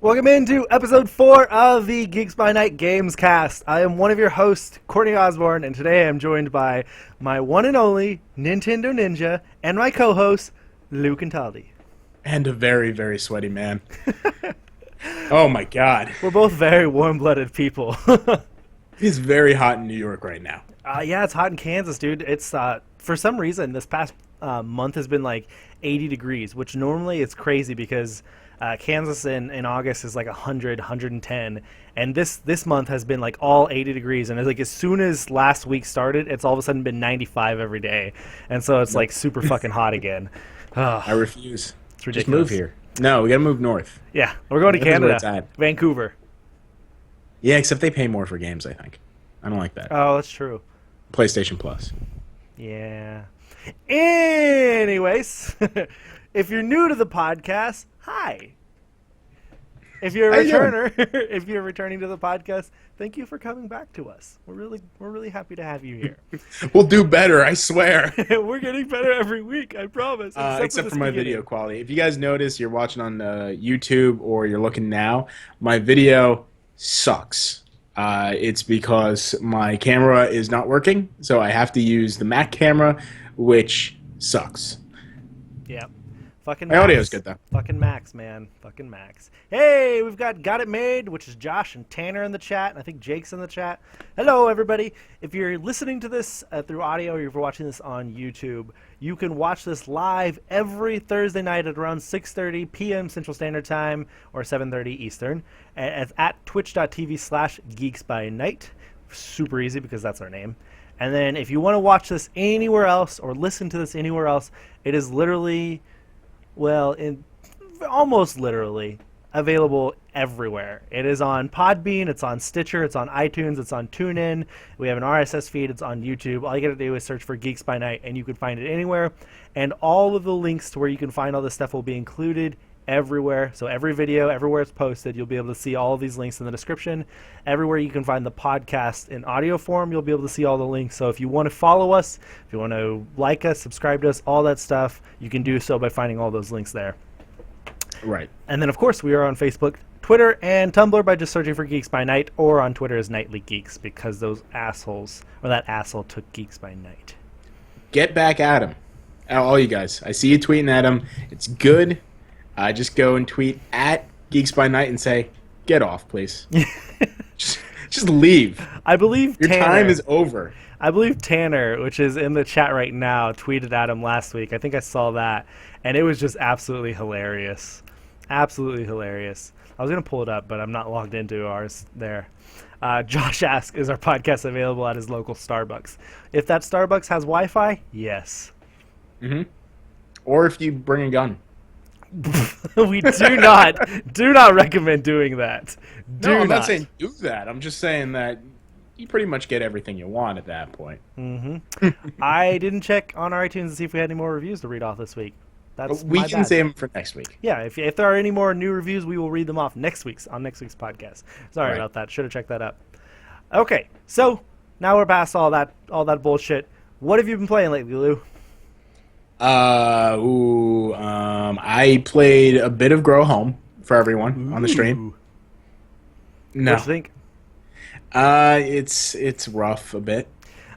Welcome into episode 4 of the Geeks by Night Gamescast. I am one of your hosts, Courtney Osborne, and today I'm joined by my one and only Nintendo Ninja and my co-host, Lou Cantaldi. And a very, very sweaty man. Oh my god. We're both very warm-blooded people. It's very hot in New York right now. Yeah, it's hot in Kansas, dude. It's for some reason this past month has been like 80 degrees, which normally it's crazy because Kansas in August is like 100, 110, and this month has been like all 80 degrees, and it's like as soon as last week started, it's all of a sudden been 95 every day, and so it's like super fucking hot again. I refuse. It's ridiculous. Just move here. No, we gotta move north. Yeah, we're going to Canada, Vancouver. Yeah, except they pay more for games, I think. I don't like that. Oh, that's true. PlayStation Plus. Yeah. Anyways, if you're new to the podcast, hi. If you're a returner, if you're returning to the podcast, thank you for coming back to us. We're really happy to have you here. We'll do better, I swear. We're getting better every week, I promise. Except for my video quality. If you guys notice, you're watching on YouTube or you're looking now, my video sucks. It's because my camera is not working, so I have to use the Mac camera, which sucks. Yeah. Fucking my audio's good, though. Fucking Max, man. Fucking Max. Hey, we've got It Made, which is Josh and Tanner in the chat, and I think Jake's in the chat. Hello, everybody. If you're listening to this through audio or if you're watching this on YouTube, you can watch this live every Thursday night at around 6:30 p.m. Central Standard Time or 7:30 Eastern at twitch.tv/geeksbynight. Super easy because that's our name. And then if you want to watch this anywhere else or listen to this anywhere else, it is literally... well, almost literally available everywhere. It is on Podbean, it's on Stitcher, it's on iTunes, it's on TuneIn. We have an RSS feed, it's on YouTube. All you got to do is search for Geeks by Night, and you can find it anywhere. And all of the links to where you can find all this stuff will be included everywhere. So every video, everywhere it's posted, you'll be able to see all of these links in the description. Everywhere you can find the podcast in audio form, you'll be able to see all the links. So if you want to follow us, if you want to like us, subscribe to us, all that stuff, you can do so by finding all those links there. Right. And then, of course, we are on Facebook, Twitter, and Tumblr by just searching for Geeks by Night, or on Twitter as Nightly Geeks, because those assholes, or that asshole took Geeks by Night. Get back at him. All you guys. I see you tweeting at him. It's good. Just go and tweet at Geeks by Night and say, get off, please. just leave. I believe your time is over. I believe Tanner, which is in the chat right now, tweeted at him last week. I think I saw that, and it was just absolutely hilarious. Absolutely hilarious. I was going to pull it up, but I'm not logged into ours there. Josh asks, is our podcast available at his local Starbucks? If that Starbucks has Wi-Fi, yes. Mm-hmm. Or if you bring a gun. We do not recommend doing that. I'm not saying do that. I'm just saying that you pretty much get everything you want at that point. Mm-hmm. I didn't check on our iTunes to see if we had any more reviews to read off this week. We can save them for next week. Yeah, if there are any more new reviews, we will read them off next week's podcast. Sorry about that. Should have checked that up. Okay, so now we're past all that bullshit. What have you been playing lately, Lou? I played a bit of Grow Home for everyone on the stream. No. What do you think? It's rough a bit.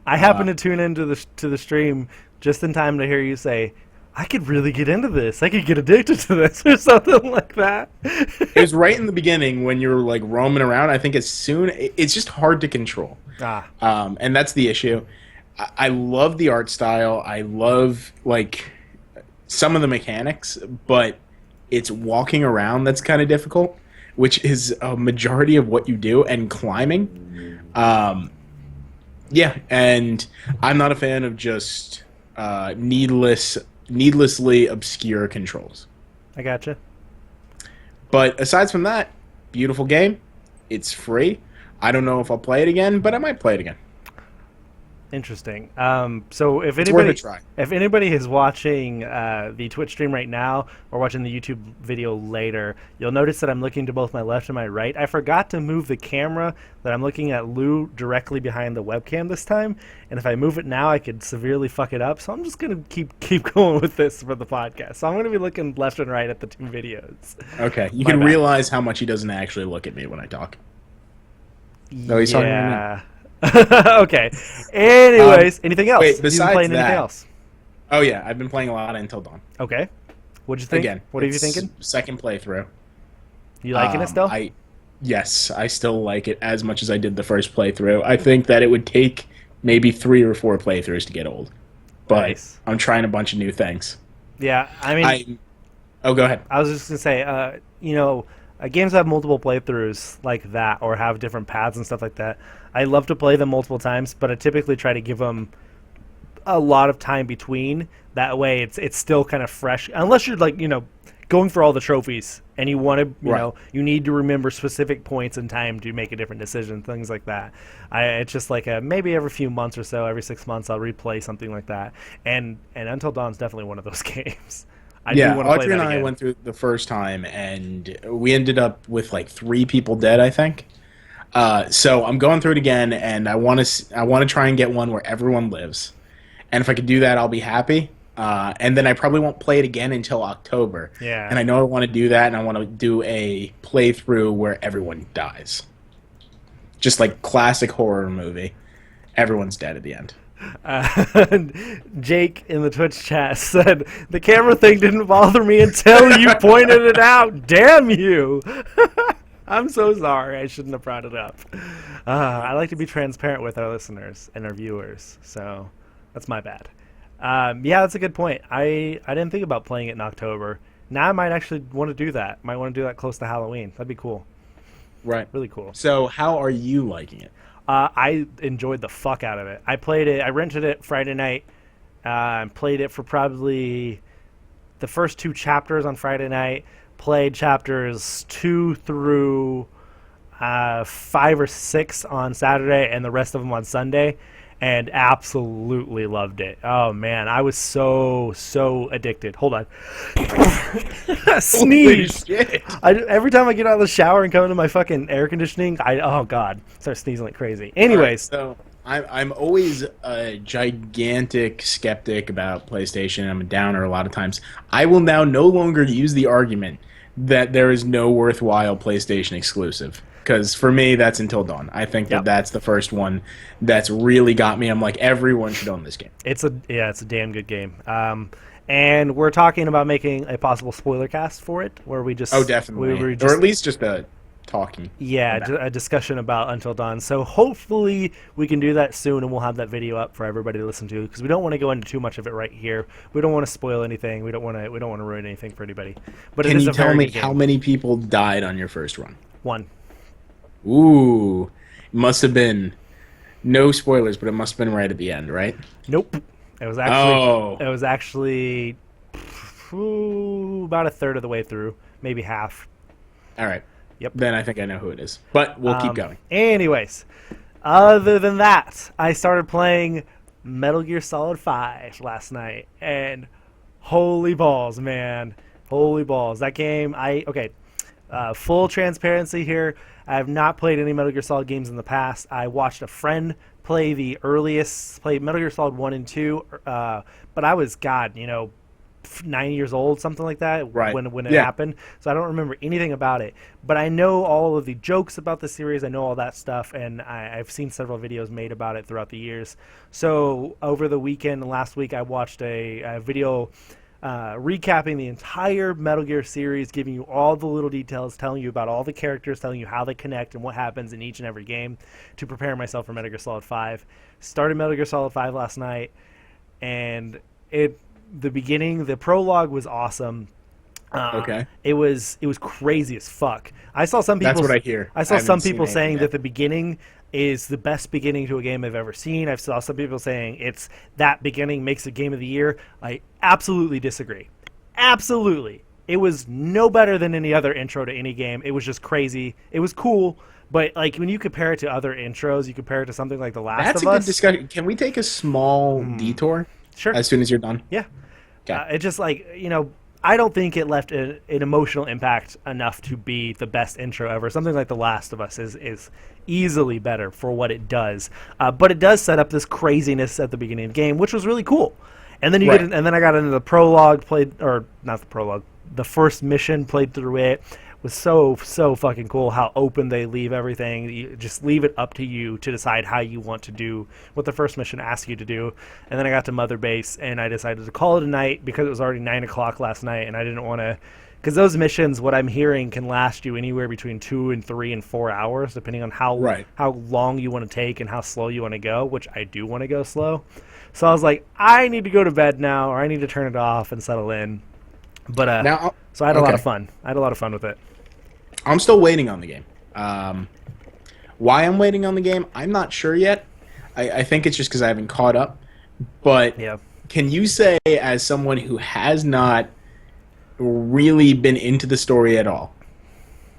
I happened to tune into the stream just in time to hear you say, I could really get into this. I could get addicted to this or something like that. It was right in the beginning when you were like roaming around. I think it's just hard to control. And that's the issue. I love the art style. I love like some of the mechanics, but it's walking around that's kind of difficult, which is a majority of what you do, and climbing. Yeah, and I'm not a fan of just needlessly obscure controls. I gotcha. But aside from that, beautiful game. It's free. I don't know if I'll play it again, but I might play it again. Interesting. So if It's worth anybody a try. if anybody is watching the Twitch stream right now or watching the YouTube video later, you'll notice that I'm looking to both my left and my right. I forgot to move the camera that I'm looking at Lou directly behind the webcam this time, and if I move it now, I could severely fuck it up. So I'm just gonna keep going with this for the podcast. So I'm gonna be looking left and right at the two videos. Okay, you My can bad. realize how much he doesn't actually look at me when I talk. No, he's talking to me. Yeah. Okay. Anyways, anything else? Wait, You been besides playing anything that- else? Oh yeah, I've been playing a lot Until Dawn. Okay. What'd you think? Again, What are you it's thinking? Second playthrough. You liking it still? Yes, I still like it as much as I did the first playthrough. I think that it would take maybe 3 or 4 playthroughs to get old, but Nice. I'm trying a bunch of new things. Yeah, I mean, Oh, go ahead. I was just gonna say, games that have multiple playthroughs like that, or have different paths and stuff like that. I love to play them multiple times, but I typically try to give them a lot of time between. That way, it's still kind of fresh. Unless you're going for all the trophies and you want to, you need to remember specific points in time to make a different decision, things like that. It's just like maybe every few months or so, every 6 months, I'll replay something like that. And Until Dawn's definitely one of those games. I do want to play Audrey that and I again. went through the first time, and we ended up with like 3 people dead, I think. So I'm going through it again, and I want to try and get one where everyone lives. And if I could do that, I'll be happy. And then I probably won't play it again until October. Yeah. And I know I want to do that, and I want to do a playthrough where everyone dies. Just like classic horror movie. Everyone's dead at the end. Jake in the Twitch chat said, the camera thing didn't bother me until you pointed it out. Damn you. I'm so sorry. I shouldn't have brought it up. I like to be transparent with our listeners and our viewers, so that's my bad. Yeah, that's a good point. I didn't think about playing it in October. Now I might actually want to do that. Might want to do that close to Halloween. That'd be cool. Right. Really cool. So how are you liking it? I enjoyed the fuck out of it. I played it. I rented it Friday night. Played it for probably the first 2 chapters on Friday night. Played chapters 2 through 5 or 6 on Saturday, and the rest of them on Sunday, and absolutely loved it. Oh man, I was so addicted. Hold on. Sneeze. Every time I get out of the shower and come into my fucking air conditioning, oh god, start sneezing like crazy. Anyways, Right, so I'm always a gigantic skeptic about PlayStation. I'm a downer a lot of times. I will now no longer use the argument that there is no worthwhile PlayStation exclusive. Because for me, that's Until Dawn. I think that's the first one that's really got me. I'm like, everyone should own this game. It's a damn good game. And we're talking about making a possible spoiler cast for it, where we just Definitely, or at least just a talking. Yeah, a discussion about Until Dawn. So hopefully we can do that soon, and we'll have that video up for everybody to listen to, because we don't want to go into too much of it right here. We don't want to spoil anything. We don't want to ruin anything for anybody. But Can it is you a tell very me good game. how many people died on your first run? 1. Ooh, must have been no spoilers, but it must have been right at the end, right? Nope. It was actually about a third of the way through, maybe half. All right. Yep. Then I think I know who it is. But we'll keep going. Anyways, other than that, I started playing Metal Gear Solid 5 last night, and holy balls, man. Holy balls. That game, full transparency here, I have not played any Metal Gear Solid games in the past. I watched a friend play Metal Gear Solid 1 and 2, but I was, 9 years old, something like that, right. when it happened. So I don't remember anything about it. But I know all of the jokes about the series. I know all that stuff, and I've seen several videos made about it throughout the years. So over the weekend, last week, I watched a video recapping the entire Metal Gear series, giving you all the little details, telling you about all the characters, telling you how they connect and what happens in each and every game, to prepare myself for Metal Gear Solid 5. Started Metal Gear Solid 5 last night, and the prologue was awesome. Okay. It was crazy as fuck. I saw some people. That's what I hear. I saw I some haven't seen people saying anything that the beginning is the best beginning to a game I've ever seen. I saw some people saying that beginning makes a game of the year. I absolutely disagree. Absolutely. It was no better than any other intro to any game. It was just crazy. It was cool, But like when you compare it to other intros, you compare it to something like The Last That's of a Us. good discussion. Can we take a small detour? Sure. As soon as you're done. Yeah. Okay. It just like, I don't think it left an emotional impact enough to be the best intro ever. Something like The Last of Us is easily better for what it does. But it does set up this craziness at the beginning of the game, which was really cool. And then and then I got into the prologue, the first mission, played through it. Was so fucking cool how open they leave everything. You just leave it up to you to decide how you want to do what the first mission asks you to do. And then I got to Mother Base and I decided to call it a night because it was already 9 o'clock last night and I didn't want to, because those missions, what I'm hearing, can last you anywhere between 2 and 3 and 4 hours depending on how long you want to take and how slow you want to go, which I do want to go slow. So I was like, I need to go to bed now, or I need to turn it off and settle in. But so I had a lot of fun. I had a lot of fun with it. I'm still waiting on the game. Why I'm waiting on the game, I'm not sure yet. I think it's just because I haven't caught up. But can you say, as someone who has not really been into the story at all,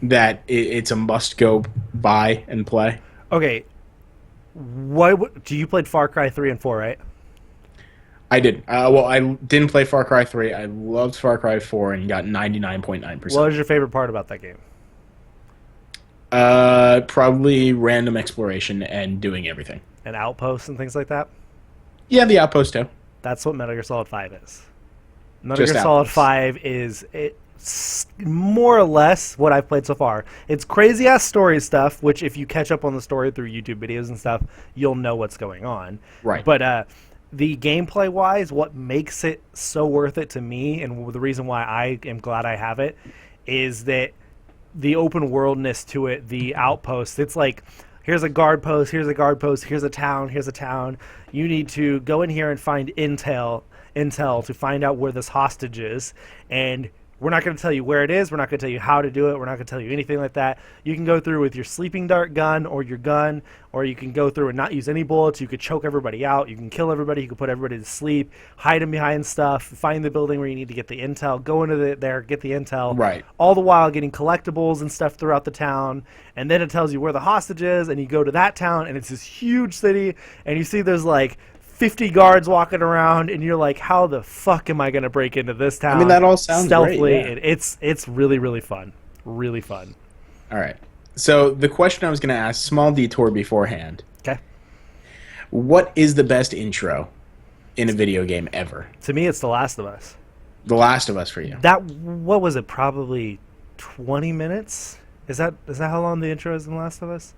that it's a must-go buy and play? Okay. Do you played Far Cry 3 and 4, right? I did. Well, I didn't play Far Cry 3. I loved Far Cry 4 and got 99.9%. What was your favorite part about that game? Probably random exploration and doing everything. And outposts and things like that? Yeah, the outpost too. That's what Metal Gear Solid 5 is. Metal Gear Solid 5 is more or less what I've played so far. It's crazy-ass story stuff, which if you catch up on the story through YouTube videos and stuff, you'll know what's going on. Right. But the gameplay-wise, what makes it so worth it to me, and the reason why I am glad I have it, is that the open worldness to it, the outposts. It's like, here's a guard post, here's a guard post, here's a town, here's a town. You need to go in here and find intel to find out where this hostage is. And we're not going to tell you where it is. We're not going to tell you how to do it. We're not going to tell you anything like that. You can go through with your sleeping dart gun or your gun, or you can go through and not use any bullets. You could choke everybody out. You can kill everybody. You can put everybody to sleep, hide them behind stuff, find the building where you need to get the intel, go into there, get the intel. Right. All the while getting collectibles and stuff throughout the town. And then it tells you where the hostage is, and you go to that town, and it's this huge city, and you see there's like 50 guards walking around, and you're like, how the fuck am I going to break into this town? I mean, that all sounds stealthily. great. Yeah. It's really, really fun. Really fun. All right. So the question I was going to ask, small detour beforehand. Okay. What is the best intro in a video game ever? To me, it's The Last of Us. The Last of Us for you. What was it? Probably 20 minutes? Is that how long the intro is in The Last of Us?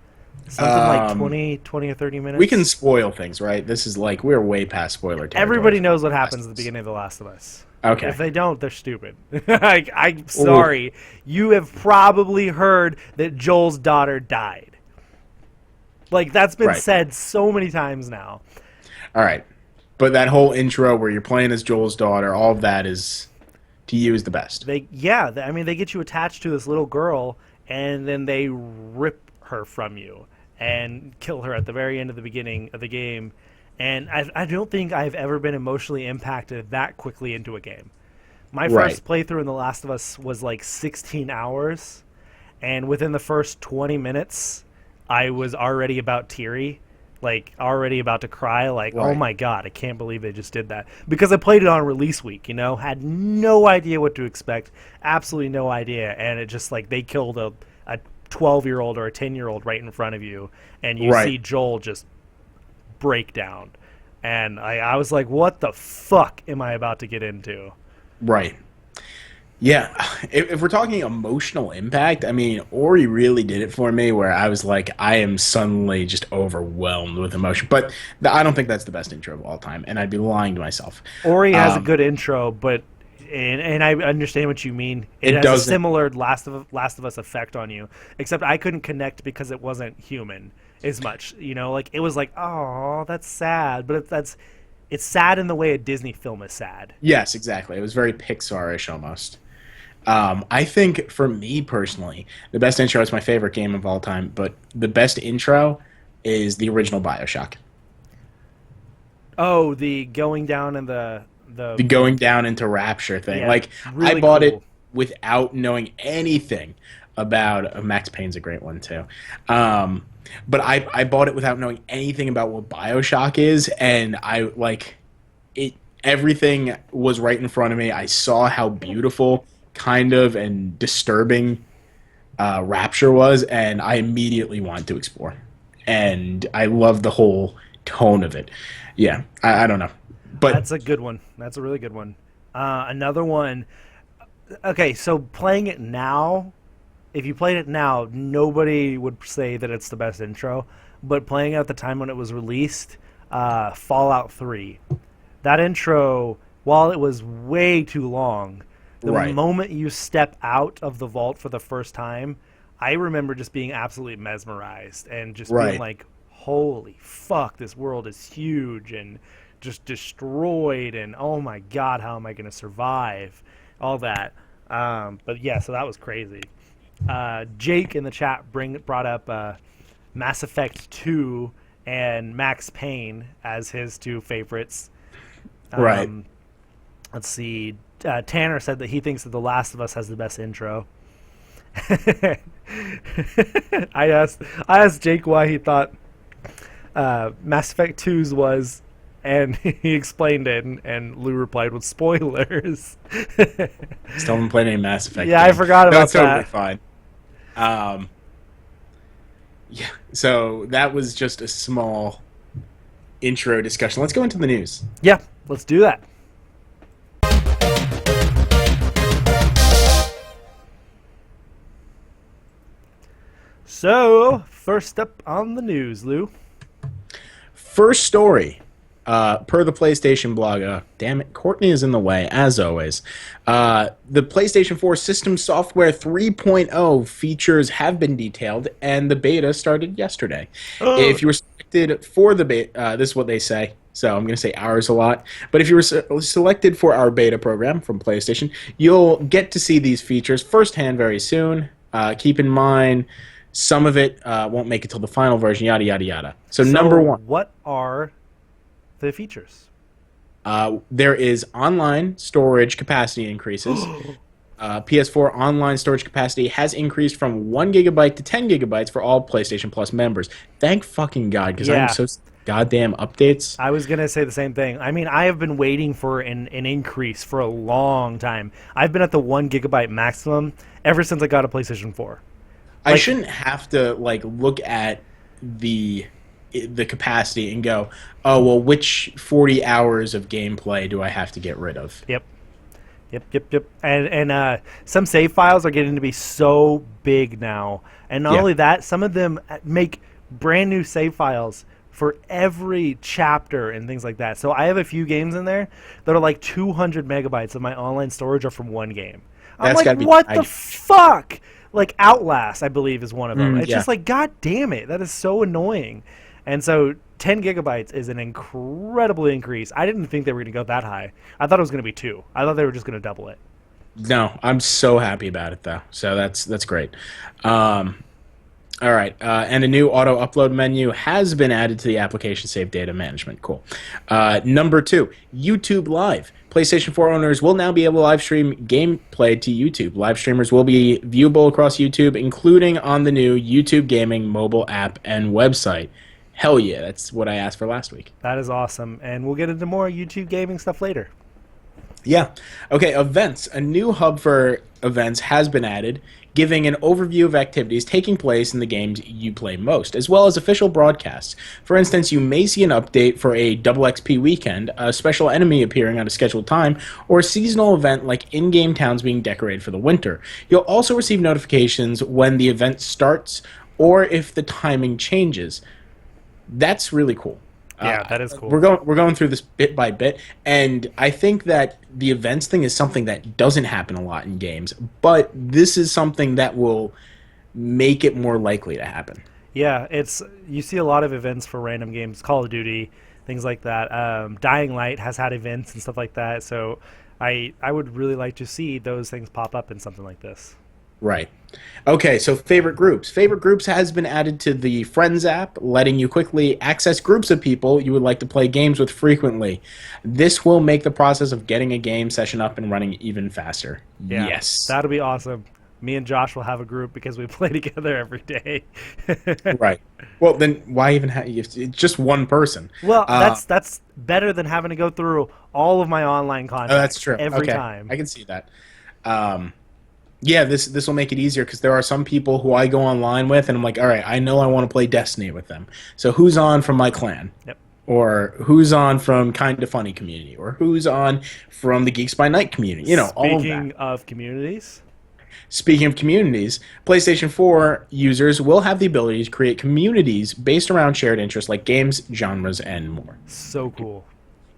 Something like 20 or 30 minutes. We can spoil things, right? This is like, we're way past spoiler territory. Everybody knows what happens at the beginning of The Last of Us. Okay. If they don't, they're stupid. I'm sorry. Ooh. You have probably heard that Joel's daughter died. Like, that's been said so many times now. All right. But that whole intro where you're playing as Joel's daughter, all of that is, to you, is the best. They get you attached to this little girl, and then they rip her from you and kill her at the very end of the beginning of the game. And I don't think I've ever been emotionally impacted that quickly into a game. My first playthrough in The Last of Us was like 16 hours, and within the first 20 minutes, I was already about teary, like already about to cry, like, oh my God, I can't believe they just did that. Because I played it on release week, had no idea what to expect, absolutely no idea, and it just like they killed a 12-year-old or a 10-year-old right in front of you, and you see Joel just break down. And I was like, what the fuck am I about to get into? Right. Yeah. If we're talking emotional impact, I mean, Ori really did it for me, where I was like, I am suddenly just overwhelmed with emotion. But I don't think that's the best intro of all time, and I'd be lying to myself. Ori has a good intro, but and I understand what you mean. It has a similar Last of Us effect on you, except I couldn't connect because it wasn't human as much. Like it was like, oh, that's sad, but it's sad in the way a Disney film is sad. Yes, exactly. It was very Pixar-ish almost. I think for me personally, the best intro is my favorite game of all time, but the best intro is the original BioShock. Oh, the going down in the going down into Rapture thing. Yeah, like really I bought it without knowing anything about Max Payne's a great one too. But I bought it without knowing anything about what BioShock is, and I like it. Everything was right in front of me. I saw how beautiful, kind of, and disturbing Rapture was, and I immediately wanted to explore. And I love the whole tone of it. Yeah, I don't know. But that's a good one. That's a really good one. Another one. Okay, so playing it now, if you played it now, nobody would say that it's the best intro. But playing it at the time when it was released, Fallout 3, that intro, while it was way too long, the moment you step out of the vault for the first time, I remember just being absolutely mesmerized and just being like, holy fuck, this world is huge and just destroyed, and oh my god, how am I going to survive? All that. But yeah, so that was crazy. Jake in the chat brought up Mass Effect 2 and Max Payne as his two favorites. Let's see. Tanner said that he thinks that The Last of Us has the best intro. I asked Jake why he thought Mass Effect 2's was, and he explained it, and Lou replied with spoilers. Still haven't played any Mass Effect. Yeah, I forgot about that. That's totally fine. Yeah, so that was just a small intro discussion. Let's go into the news. Yeah, let's do that. So, first up on the news, Lou. First story, per the PlayStation blog. Damn it, Courtney is in the way, as always. The PlayStation 4 System Software 3.0 features have been detailed, and the beta started yesterday. If you were selected for the beta, this is what they say, so I'm going to say ours a lot. But if you were selected for our beta program from PlayStation, you'll get to see these features firsthand very soon. Keep in mind, some of it won't make it till the final version, yada, yada, yada. So number one. What are the features? There is online storage capacity increases. PS4 online storage capacity has increased from 1 gigabyte to 10 gigabytes for all PlayStation Plus members. Thank fucking God, because I'm so goddamn updates. I was going to say the same thing. I mean, I have been waiting for an increase for a long time. I've been at the 1 gigabyte maximum ever since I got a PlayStation 4. I shouldn't have to look at the capacity and go, oh, well, which 40 hours of gameplay do I have to get rid of? Yep. And some save files are getting to be so big now. And not only that, some of them make brand new save files for every chapter and things like that. So I have a few games in there that are like 200 megabytes of my online storage are from one game. I'm like, what the fuck? Like Outlast, I believe, is one of them. It's just like, god damn it, that is so annoying. And so 10 gigabytes is an incredible increase. I didn't think they were going to go that high. I thought it was going to be 2. I thought they were just going to double it. No, I'm so happy about it, though. So that's great. All right, and a new auto upload menu has been added to the application save data management. Cool. Number 2, YouTube Live. PlayStation 4 owners will now be able to live stream gameplay to YouTube. Live streamers will be viewable across YouTube, including on the new YouTube Gaming mobile app and website. Hell yeah, that's what I asked for last week. That is awesome, and we'll get into more YouTube gaming stuff later. Yeah. Okay, events. A new hub for events has been added, giving an overview of activities taking place in the games you play most, as well as official broadcasts. For instance, you may see an update for a double XP weekend, a special enemy appearing at a scheduled time, or a seasonal event like in-game towns being decorated for the winter. You'll also receive notifications when the event starts or if the timing changes. That's really cool. Yeah, that is cool. We're going through this bit by bit, and I think that the events thing is something that doesn't happen a lot in games, but this is something that will make it more likely to happen. Yeah, you see a lot of events for random games, Call of Duty, things like that. Dying Light has had events and stuff like that, so I would really like to see those things pop up in something like this. Right. Okay, so favorite groups. Favorite groups has been added to the Friends app, letting you quickly access groups of people you would like to play games with frequently. This will make the process of getting a game session up and running even faster. Yeah, yes. That'll be awesome. Me and Josh will have a group because we play together every day. Right. Well, then why even have it's just one person? Well, that's better than having to go through all of my online contacts. Oh, that's true. Every okay. time. I can see that. Yeah, this will make it easier because there are some people who I go online with, and I'm like, all right, I know I want to play Destiny with them. So who's on from my clan? Yep. Or who's on from Kinda Funny community? Or who's on from the Geeks by Night community? You know, all of that. Speaking of communities. Speaking of communities, PlayStation 4 users will have the ability to create communities based around shared interests like games, genres, and more. So cool.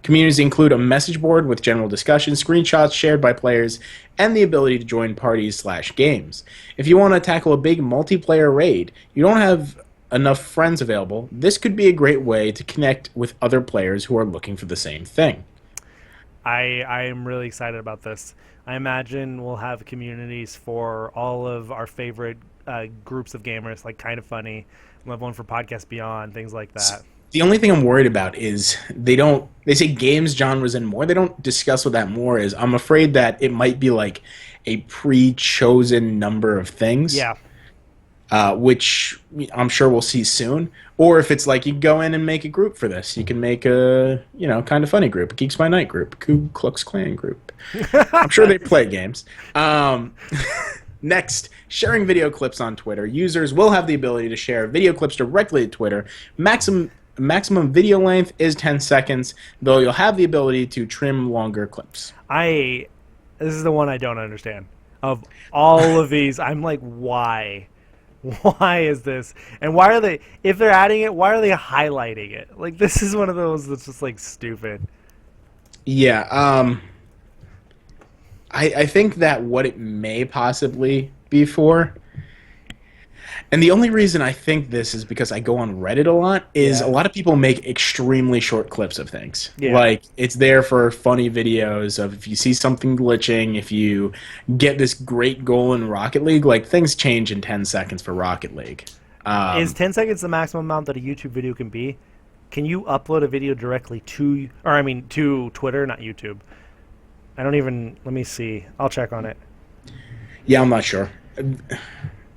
Communities include a message board with general discussion, screenshots shared by players, and the ability to join parties/games. If you want to tackle a big multiplayer raid, you don't have enough friends available, this could be a great way to connect with other players who are looking for the same thing. I am really excited about this. I imagine we'll have communities for all of our favorite groups of gamers, like Kinda Funny. We'll have one for Podcast Beyond, things like that. The only thing I'm worried about is they say games, genres, and more. They don't discuss what that more is. I'm afraid that it might be like a pre-chosen number of things. Yeah. Which I'm sure we'll see soon. Or if it's like you go in and make a group for this. You can make a, Kinda Funny group, a Geeks by Night group, a Ku Klux Klan group. I'm sure they play games. Next, sharing video clips on Twitter. Users will have the ability to share video clips directly to Twitter. Maximum video length is 10 seconds, though you'll have the ability to trim longer clips. This is the one I don't understand. Of all of these, I'm like, why? Why is this? And why are they, if they're adding it, why are they highlighting it? Like, this is one of those that's just, like, stupid. Yeah, I think that what it may possibly be for, and the only reason I think this is because I go on Reddit a lot, is a lot of people make extremely short clips of things. Yeah. Like, it's there for funny videos of if you see something glitching, if you get this great goal in Rocket League, like, things change in 10 seconds for Rocket League. Is 10 seconds the maximum amount that a YouTube video can be? Can you upload a video directly to Twitter, not YouTube? I don't even, let me see. I'll check on it. Yeah, I'm not sure.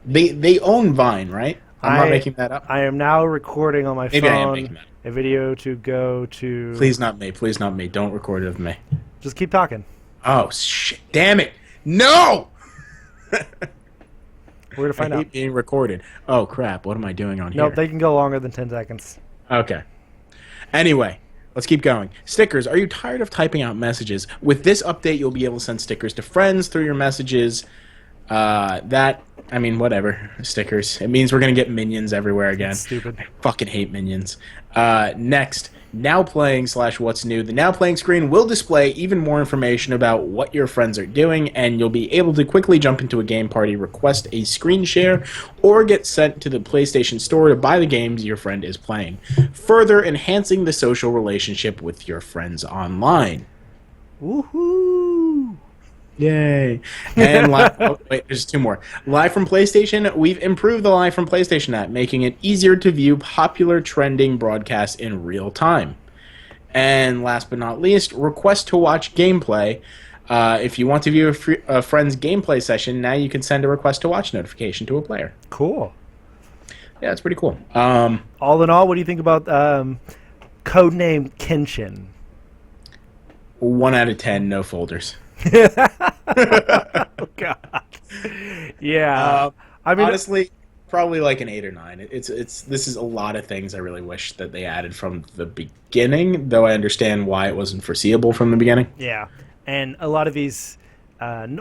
They own Vine, right? I'm not making that up. I am now recording on my phone I am making that up. A video to go to... Please not me. Please not me. Don't record it of me. Just keep talking. Oh, shit. Damn it. No! We're going to find out. I hate being recorded. Oh, crap. What am I doing on here? Nope, they can go longer than 10 seconds. Okay. Anyway, let's keep going. Stickers. Are you tired of typing out messages? With this update, you'll be able to send stickers to friends through your messages. Whatever. Stickers. It means we're going to get minions everywhere again. That's stupid. I fucking hate minions. Next, Now Playing / What's New. The Now Playing screen will display even more information about what your friends are doing, and you'll be able to quickly jump into a game party, request a screen share, or get sent to the PlayStation Store to buy the games your friend is playing, further enhancing the social relationship with your friends online. Woohoo! Yay. And there's two more. Live from PlayStation, we've improved the Live from PlayStation app, making it easier to view popular trending broadcasts in real time. And last but not least, request to watch gameplay. If you want to view a friend's gameplay session, now you can send a request to watch notification to a player. Cool. Yeah, it's pretty cool. All in all, what do you think about codename Kenshin? 1 out of 10, no folders. Oh, God. Yeah. Honestly, probably like an 8 or 9. This is a lot of things I really wish that they added from the beginning, though I understand why it wasn't foreseeable from the beginning. Yeah, and a lot of these, not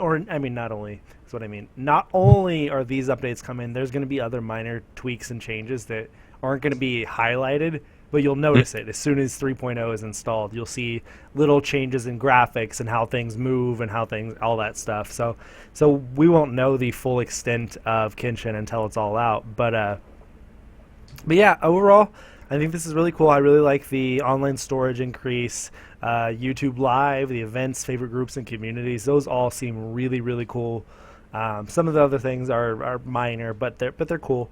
only are these updates coming, there's going to be other minor tweaks and changes that aren't going to be highlighted, but you'll notice it as soon as 3.0 is installed. You'll see little changes in graphics and how things move and all that stuff. So we won't know the full extent of Kenshin until it's all out. But yeah, overall, I think this is really cool. I really like the online storage increase, YouTube Live, the events, favorite groups, and communities. Those all seem really, really cool. Some of the other things are minor, but they're cool.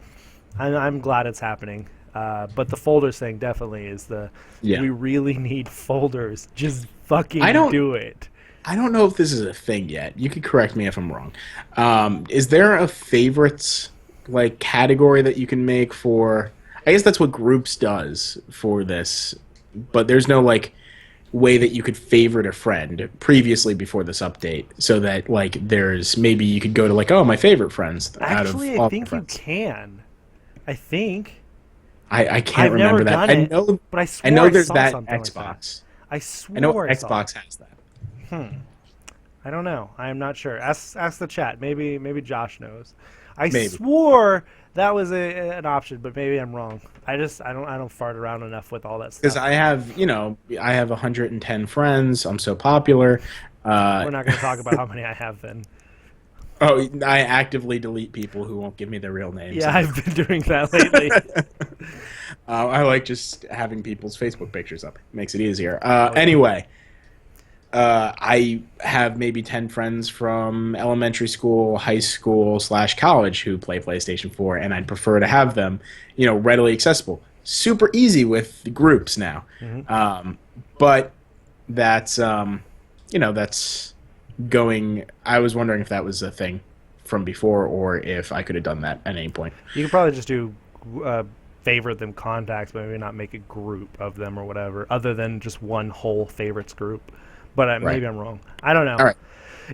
I'm glad it's happening. But the folders thing definitely is we really need folders. Just fucking do it. I don't know if this is a thing yet. You could correct me if I'm wrong. Is there a favorites like category that you can make for? I guess that's what Groups does for this, but there's no like way that you could favorite a friend previously before this update, so that like there's maybe you could go to like, oh, my favorite friends. Actually, I think you can. I think. I can't I've remember never that. done I it, know, but I I know swore I there's saw that something Xbox. like that. I swore I know I saw Xbox it. has that. I don't know. I am not sure. Ask the chat. Maybe Josh knows. I Maybe. swore that was an option, but maybe I'm wrong. I don't fart around enough with all that stuff. Because I have 110 friends. I'm so popular. We're not going to talk about how many I have then. Oh, I actively delete people who won't give me their real names. Yeah, I've been doing that lately. I like just having people's Facebook pictures up. Makes it easier. Anyway, I have maybe 10 friends from elementary school, high school / college who play PlayStation 4, and I'd prefer to have them, readily accessible. Super easy with the groups now. Mm-hmm. But that's, that's going. I was wondering if that was a thing from before, or if I could have done that at any point. You could probably just do favorite them contacts, but maybe not make a group of them or whatever, other than just one whole favorites group. But maybe I'm wrong. I don't know. All right.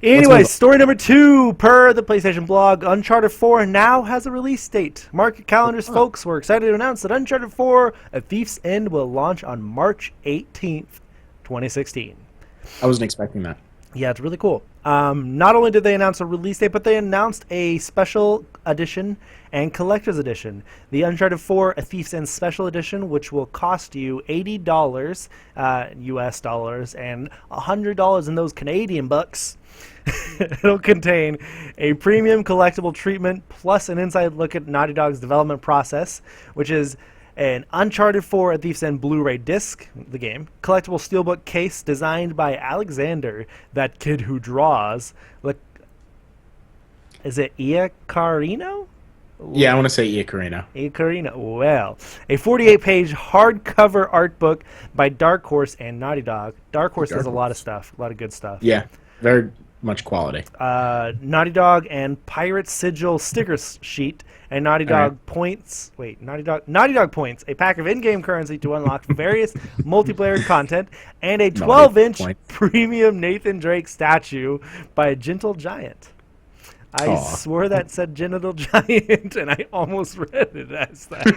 Anyway, story number 2, per the PlayStation blog, Uncharted 4 now has a release date. Mark your calendars, folks. We're excited to announce that Uncharted 4, A Thief's End, will launch on March 18th, 2016. I wasn't expecting that. Yeah, it's really cool. Not only did they announce a release date, but they announced a special edition and collector's edition. The Uncharted 4 A Thief's End Special Edition, which will cost you $80 US dollars and $100 in those Canadian bucks. It'll contain a premium collectible treatment plus an inside look at Naughty Dog's development process, which is an Uncharted 4 A Thief's End Blu-ray disc, the game, collectible steelbook case designed by Alexander, that kid who draws. Look, is it Iacarino? Yeah, I want to say Iacarino. Iacarino. Well, a 48-page hardcover art book by Dark Horse and Naughty Dog. Dark Horse does a lot of stuff, a lot of good stuff. Yeah, very much quality. Naughty Dog and Pirate Sigil sticker sheet, and Naughty Dog points. Wait, Naughty Dog points, a pack of in-game currency to unlock various multiplayer content, and a 12-inch premium Nathan Drake statue by a Gentle Giant. I swore that said Genital Giant, and I almost read it as that.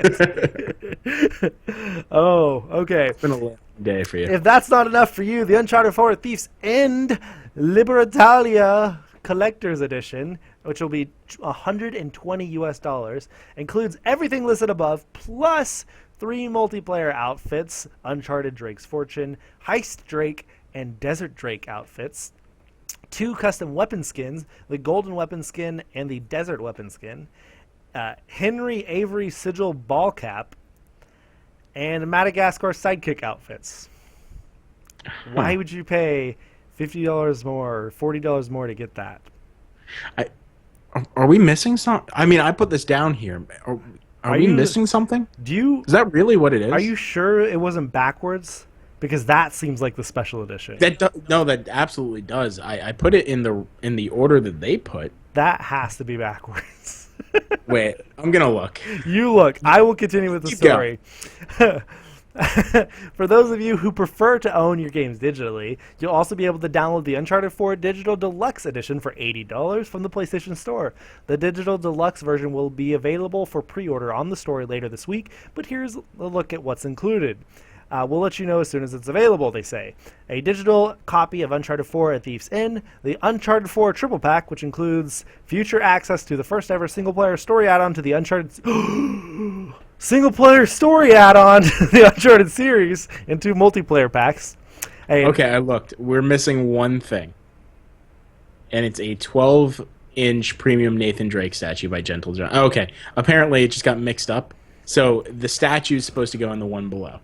Oh, okay. It's been a long day for you. If that's not enough for you, the Uncharted 4 Thief's End Libertalia Collector's Edition, which will be $120 US dollars, includes everything listed above, plus 3 multiplayer outfits, Uncharted Drake's Fortune, Heist Drake, and Desert Drake outfits, 2 custom weapon skins, the Golden Weapon Skin and the Desert Weapon Skin, Henry Avery Sigil Ball Cap, and Madagascar Sidekick outfits. Why would you pay $50 more or $40 more to get that? Are we missing something? I mean, I put this down here. Are we missing something? Is that really what it is? Are you sure it wasn't backwards? Because that seems like the special edition. No, that absolutely does. I put it in the order that they put. That has to be backwards. Wait, I'm gonna look. You look. I will continue with the story. For those of you who prefer to own your games digitally, you'll also be able to download the Uncharted 4 Digital Deluxe Edition for $80 from the PlayStation Store. The Digital Deluxe version will be available for pre-order on the store later this week, but here's a look at what's included. We'll let you know as soon as it's available, they say. A digital copy of Uncharted 4 A Thief's End, the Uncharted 4 Triple Pack, which includes future access to the first ever single-player story add-on to the Uncharted... single-player story add-on to the Uncharted series, and 2 multiplayer packs. Okay, I looked. We're missing one thing. And it's a 12-inch premium Nathan Drake statue by Gentle Giant. Okay, apparently it just got mixed up. So the statue is supposed to go in the one below.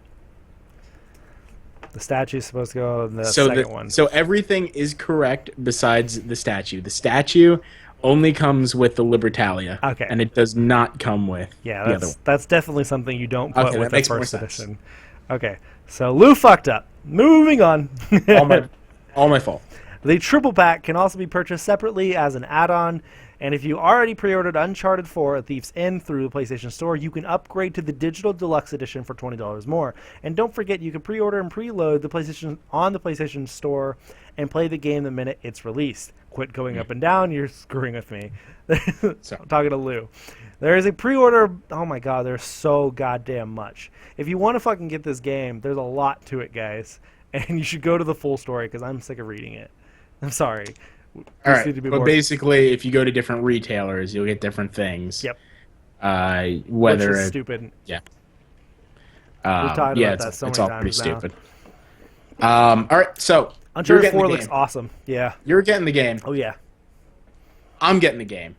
The statue is supposed to go in the second one. So everything is correct besides the statue. The statue only comes with the Libertalia. Okay. And it does not come with the other one. That's definitely something you don't put with the first edition. Okay. So Lou fucked up. Moving on. All my fault. The triple pack can also be purchased separately as an add-on, and if you already pre-ordered Uncharted 4 at Thieves End through the PlayStation Store, you can upgrade to the digital deluxe edition for $20 more. And don't forget, you can pre-order and preload the PlayStation on the PlayStation Store and play the game the minute it's released. Quit going up and down, you're screwing with me. I'm talking to Lou. There is a pre-order. Oh my god, there's so goddamn much. If you want to fucking get this game, there's a lot to it, guys. And you should go to the full story because I'm sick of reading it. I'm sorry. All right, but basically, if you go to different retailers, you'll get different things. Yep. Whether which is stupid. Yeah. We've talked about that so many times. It's all pretty now. stupid. All right, so Uncharted 4 looks awesome. Yeah. You're getting the game. Oh yeah. I'm getting the game.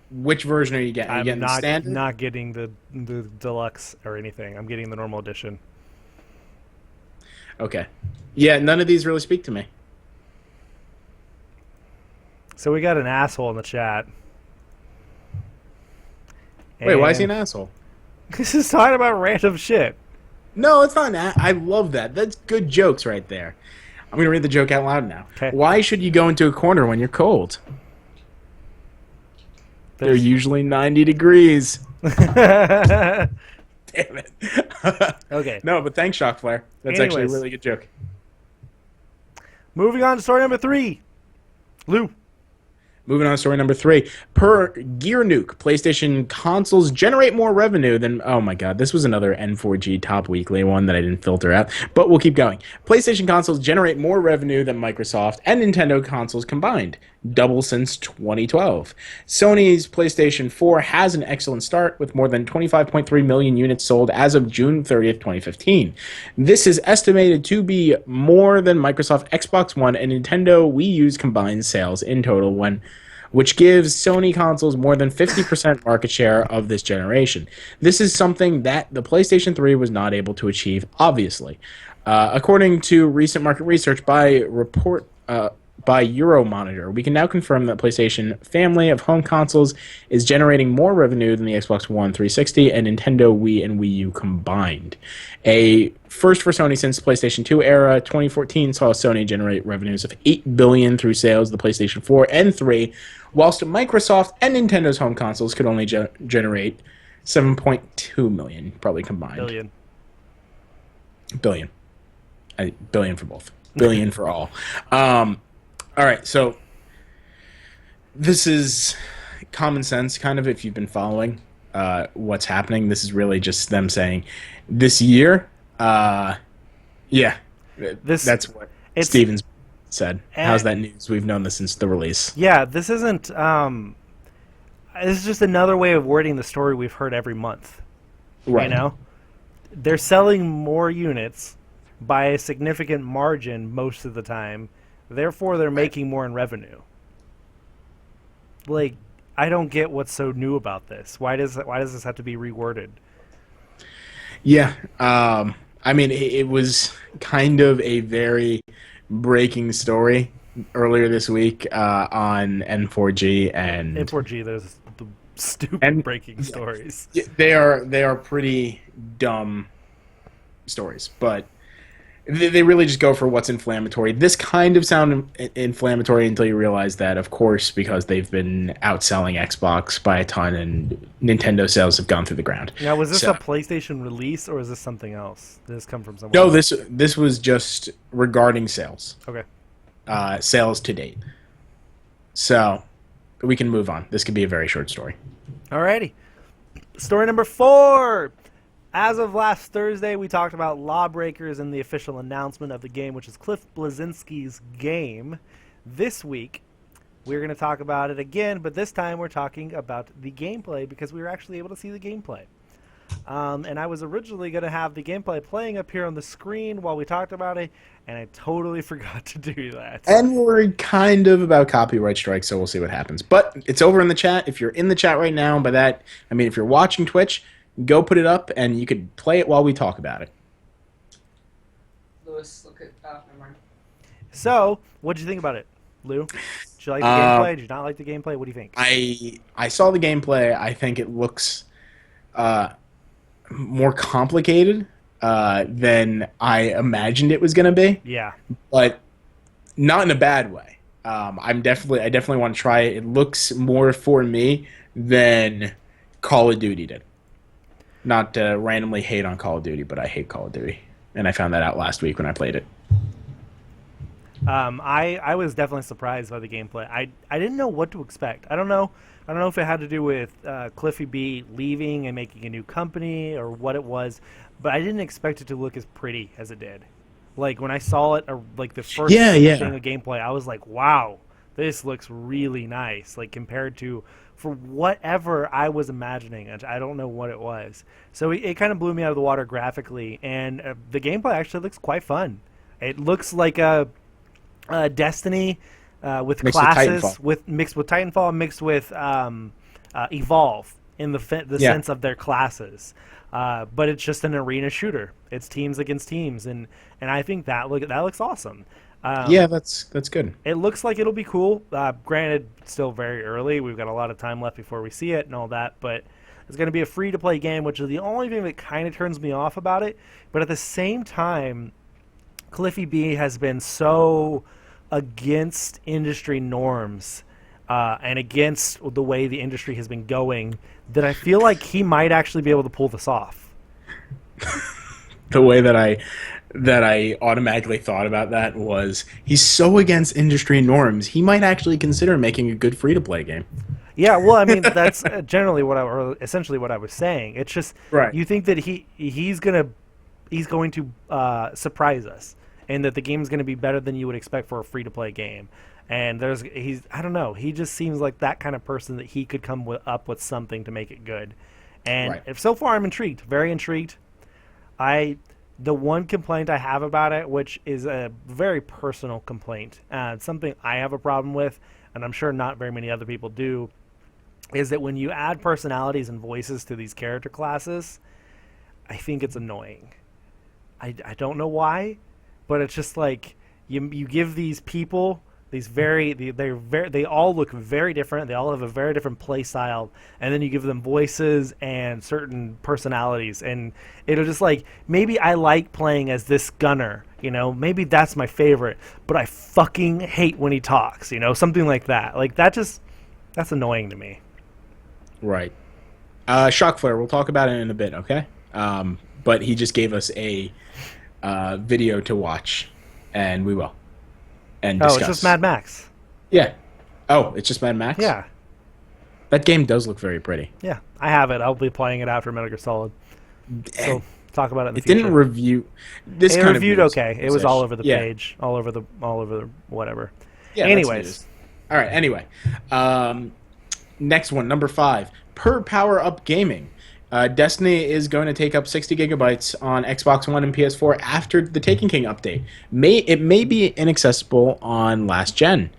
Which version are you getting? Are you getting the standard? I'm not getting the deluxe or anything. I'm getting the normal edition. Okay. Yeah, none of these really speak to me. So we got an asshole in the chat. Wait, why is he an asshole? This is talking about random shit. No, it's not. I love that. That's good jokes right there. I'm going to read the joke out loud now. Okay. Why should you go into a corner when you're cold? They're usually 90 degrees. Damn it. Okay. No, but thanks, Shock Flare. That's actually a really good joke. Moving on to story number 3. Lou. Moving on to story number 3. Per Gear Nuke, PlayStation consoles generate more revenue than... Oh my god, this was another N4G Top Weekly one that I didn't filter out. But we'll keep going. PlayStation consoles generate more revenue than Microsoft and Nintendo consoles combined. Double since 2012. Sony's PlayStation 4 has an excellent start with more than 25.3 million units sold as of June 30th, 2015. This is estimated to be more than Microsoft Xbox One and Nintendo Wii U's combined sales in total, which gives Sony consoles more than 50% market share of this generation. This is something that the PlayStation 3 was not able to achieve, obviously. According to recent market research by Euromonitor, we can now confirm that PlayStation family of home consoles is generating more revenue than the Xbox One 360 and Nintendo Wii and Wii U combined. A first for Sony since the PlayStation 2 era. 2014 saw Sony generate revenues of $8 billion through sales of the PlayStation 4 and 3, whilst Microsoft and Nintendo's home consoles could only generate $7.2 million, probably combined. Billion for both. Billion for all. All right, so this is common sense, kind of, if you've been following what's happening. This is really just them saying, this year, that's what Stevens said. How's that news? We've known this since the release. Yeah, this isn't... this is just another way of wording the story we've heard every month. Right. You know? They're selling more units by a significant margin most of the time. Therefore, they're making more in revenue. Like, I don't get what's so new about this. Why does this have to be reworded? Yeah, I mean, it was kind of a very breaking story earlier this week on N4G and N4G. There's the stupid breaking stories. They are pretty dumb stories, but. They really just go for what's inflammatory. This kind of sound inflammatory until you realize that, of course, because they've been outselling Xbox by a ton and Nintendo sales have gone through the ground. Now, was this a PlayStation release or is this something else? Did this come from somewhere? No, this was just regarding sales. Okay. Sales to date. So, we can move on. This could be a very short story. Alrighty. Story number 4. As of last Thursday, we talked about LawBreakers and the official announcement of the game, which is Cliff Bleszinski's game. This week, we're going to talk about it again, but this time we're talking about the gameplay because we were actually able to see the gameplay. And I was originally going to have the gameplay playing up here on the screen while we talked about it, and I totally forgot to do that. And we're kind of about copyright strikes, so we'll see what happens. But it's over in the chat. If you're in the chat right now, by that, I mean if you're watching Twitch, go put it up, and you could play it while we talk about it. Lewis, look at... never mind. So, what did you think about it, Lou? Did you like the gameplay? Did you not like the gameplay? What do you think? I saw the gameplay. I think it looks more complicated than I imagined it was going to be. Yeah. But not in a bad way. I definitely want to try it. It looks more for me than Call of Duty did. Not to randomly hate on Call of Duty, but I hate Call of Duty, and I found that out last week when I played it. I was definitely surprised by the gameplay. I didn't know what to expect. I don't know if it had to do with Cliffy B leaving and making a new company or what it was, but I didn't expect it to look as pretty as it did. Like when I saw it, like the first thing of gameplay, I was like, "Wow, this looks really nice." Like compared to for whatever I was imagining, I don't know what it was. So it kind of blew me out of the water graphically, and the gameplay actually looks quite fun. It looks like a Destiny with mixed classes, mixed with Titanfall, mixed with Evolve in the sense of their classes. But it's just an arena shooter. It's teams against teams, and I think that looks awesome. That's good. It looks like it'll be cool. Granted, still very early. We've got a lot of time left before we see it and all that, but it's going to be a free-to-play game, which is the only thing that kind of turns me off about it. But at the same time, Cliffy B has been so against industry norms and against the way the industry has been going that I feel like he might actually be able to pull this off. The way that I automatically thought about that was he's so against industry norms, he might actually consider making a good free-to-play game. Yeah, well, I mean, that's generally essentially what I was saying. It's just you think that he's going to surprise us, and that the game's going to be better than you would expect for a free-to-play game. And I don't know, he just seems like that kind of person that he could come up with something to make it good. And if so far I'm intrigued, very intrigued. The one complaint I have about it, which is a very personal complaint, something I have a problem with, and I'm sure not very many other people do, is that when you add personalities and voices to these character classes, I think it's annoying. I don't know why, but it's just like you give these people they all look very different. They all have a very different play style, and then you give them voices and certain personalities, and it'll just like, maybe I like playing as this gunner, maybe that's my favorite, but I fucking hate when he talks, something like that. Like that's annoying to me. Right. Shockflare, we'll talk about it in a bit, okay? But he just gave us a video to watch, and we will. And discuss. Oh, it's just Mad Max. Yeah. Oh, it's just Mad Max? Yeah. That game does look very pretty. Yeah, I have it. I'll be playing it after Metal Gear Solid. So talk about it in the future. It didn't review. It reviewed okay. It was all over the page, all over the whatever. Yeah. Anyways. All right. Anyway, next one, number 5. Per Power Up Gaming. Destiny is going to take up 60 gigabytes on Xbox One and PS4 after the Taken King update. It may be inaccessible on last gen.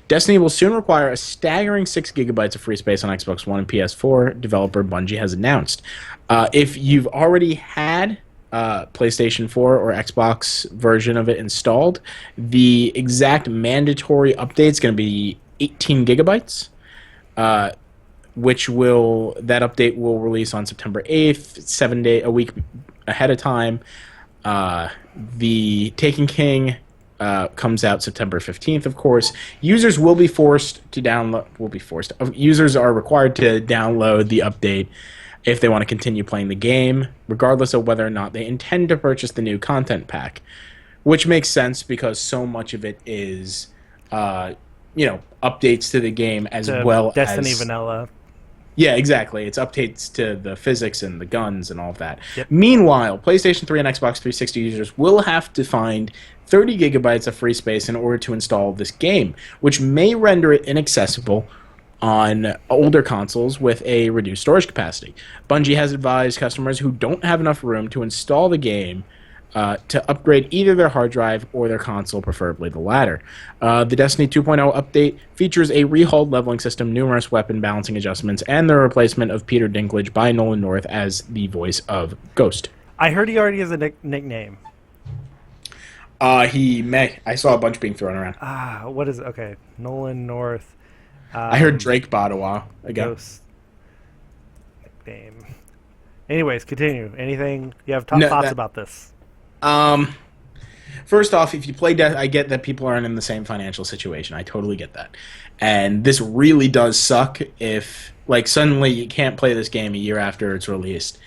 Destiny will soon require a staggering 6 gigabytes of free space on Xbox One and PS4, developer Bungie has announced. If you've already had PlayStation 4 or Xbox version of it installed, the exact mandatory update is going to be 18 gigabytes. That update will release on September 8th, a week ahead of time. The Taken King comes out September 15th, of course. Users will be forced to download. Users are required to download the update if they want to continue playing the game, regardless of whether or not they intend to purchase the new content pack, which makes sense because so much of it is, updates to the game as well as Destiny vanilla. Yeah, exactly. It's updates to the physics and the guns and all of that. Yep. Meanwhile, PlayStation 3 and Xbox 360 users will have to find 30 gigabytes of free space in order to install this game, which may render it inaccessible on older consoles with a reduced storage capacity. Bungie has advised customers who don't have enough room to install the game to upgrade either their hard drive or their console, preferably the latter. The Destiny 2.0 update features a rehauled leveling system, numerous weapon balancing adjustments, and the replacement of Peter Dinklage by Nolan North as the voice of Ghost. I heard he already has a nickname. He may. I saw a bunch being thrown around. What is it? Okay, Nolan North. I heard Drake bought a while ago. Ghost nickname. Anyways, continue. Anything you have thoughts about this? first off, if you play I get that people aren't in the same financial situation. I totally get that. And this really does suck if, like, suddenly you can't play this game a year after it's released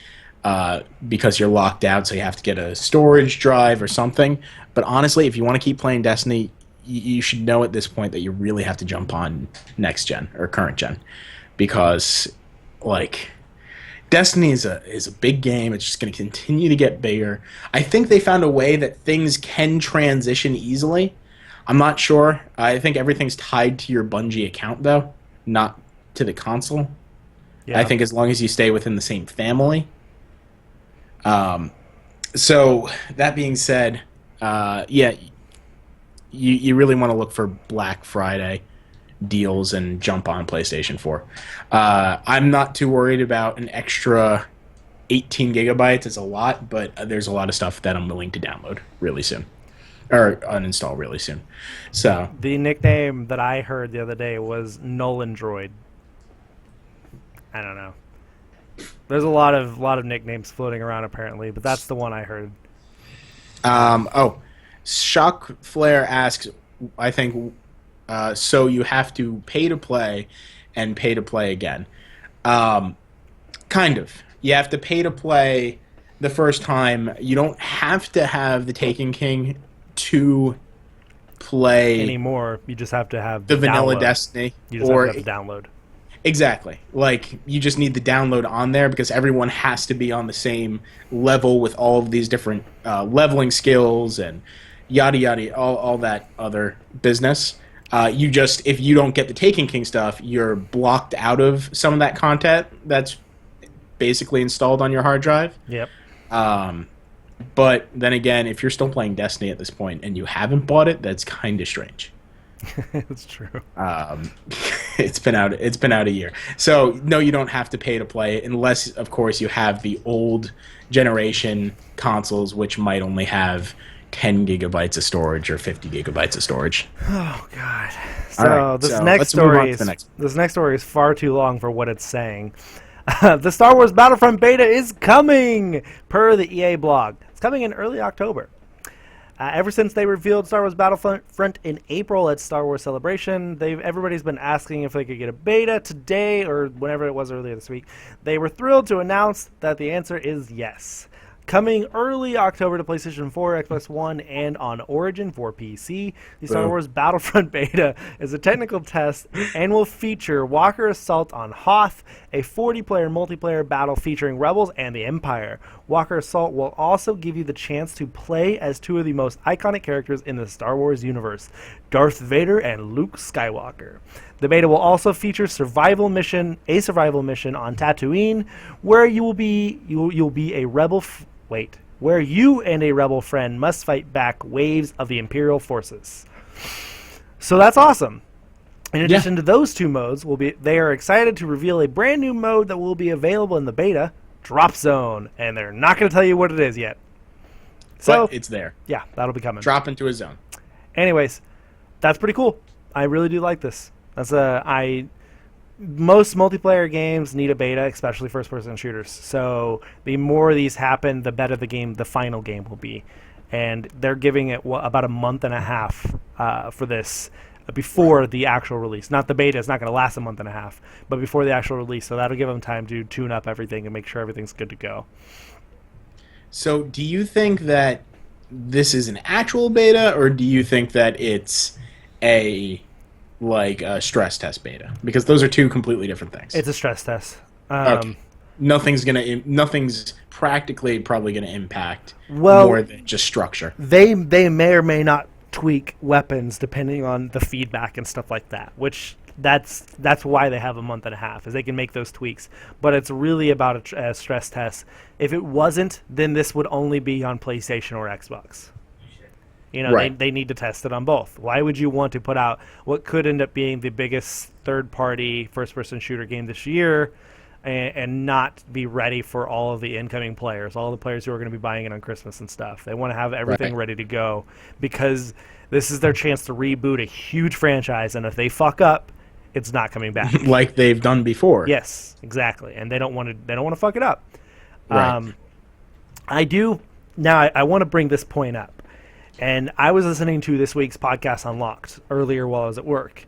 because you're locked out, so you have to get a storage drive or something. But honestly, if you want to keep playing Destiny, you should know at this point that you really have to jump on next gen or current gen, because, like, Destiny is a big game. It's just going to continue to get bigger. I think they found a way that things can transition easily. I'm not sure. I think everything's tied to your Bungie account, though, not to the console. Yeah. I think as long as you stay within the same family. So that being said, yeah, you really want to look for Black Friday deals and jump on PlayStation 4. I'm not too worried about an extra 18 gigabytes. It's a lot, but there's a lot of stuff that I'm willing to download really soon. Or uninstall really soon. So the nickname that I heard the other day was Nolan Droid. I don't know. There's a lot of nicknames floating around apparently, but that's the one I heard. Shock Flare asks, I think, so you have to pay to play and pay to play again. Kind of. You have to pay to play the first time. You don't have to have the Taken King to play anymore. You just have to have the vanilla Destiny. You just have to download. Exactly. Like, you just need the download on there because everyone has to be on the same level with all of these different leveling skills and yada yada, all that other business. If you don't get the Taken King stuff, you're blocked out of some of that content that's basically installed on your hard drive. Yep. But then again, if you're still playing Destiny at this point and you haven't bought it, that's kind of strange. That's true. It's been out a year. So no, you don't have to pay to play it unless, of course, you have the old generation consoles, which might only have 10 gigabytes of storage or 50 gigabytes of storage. Oh God! So this next story is far too long for what it's saying. The Star Wars Battlefront beta is coming, per the EA blog. It's coming in early October. Ever since they revealed Star Wars Battlefront in April at Star Wars Celebration, everybody's been asking if they could get a beta today or whenever it was earlier this week. They were thrilled to announce that the answer is yes. Coming early October to PlayStation 4, Xbox One, and on Origin for PC, the Star Wars Battlefront beta is a technical test and will feature Walker Assault on Hoth, a 40-player multiplayer battle featuring Rebels and the Empire. Walker Assault will also give you the chance to play as two of the most iconic characters in the Star Wars universe, Darth Vader and Luke Skywalker. The beta will also feature a survival mission on Tatooine, where you'll be a rebel. Where you and a rebel friend must fight back waves of the Imperial forces. So that's awesome. In addition to those two modes, they are excited to reveal a brand new mode that will be available in the beta, Drop Zone, and they're not going to tell you what it is yet. So but it's there. Yeah, that'll be coming. Drop into a zone. Anyways, that's pretty cool. I really do like this. Most multiplayer games need a beta, especially first-person shooters. So the more of these happen, the better the final game will be. And they're giving it about a month and a half for this before the actual release. Not the beta. It's not going to last a month and a half, but before the actual release. So that'll give them time to tune up everything and make sure everything's good to go. So do you think that this is an actual beta, or do you think that it's a stress test beta? Because those are two completely different things. It's a stress test. Okay. Nothing's practically probably gonna impact more than just structure. They may or may not tweak weapons depending on the feedback and stuff like that, which that's why they have a month and a half, is they can make those tweaks. But it's really about a stress test. If it wasn't, then this would only be on PlayStation or Xbox. Right. They need to test it on both. Why would you want to put out what could end up being the biggest third-party first-person shooter game this year and not be ready for all of the incoming players, all the players who are going to be buying it on Christmas and stuff? They want to have everything ready to go because this is their chance to reboot a huge franchise, and if they fuck up, it's not coming back. Like they've done before. Yes, exactly. And they don't want to fuck it up. Right. I want to bring this point up. And I was listening to this week's podcast Unlocked earlier while I was at work,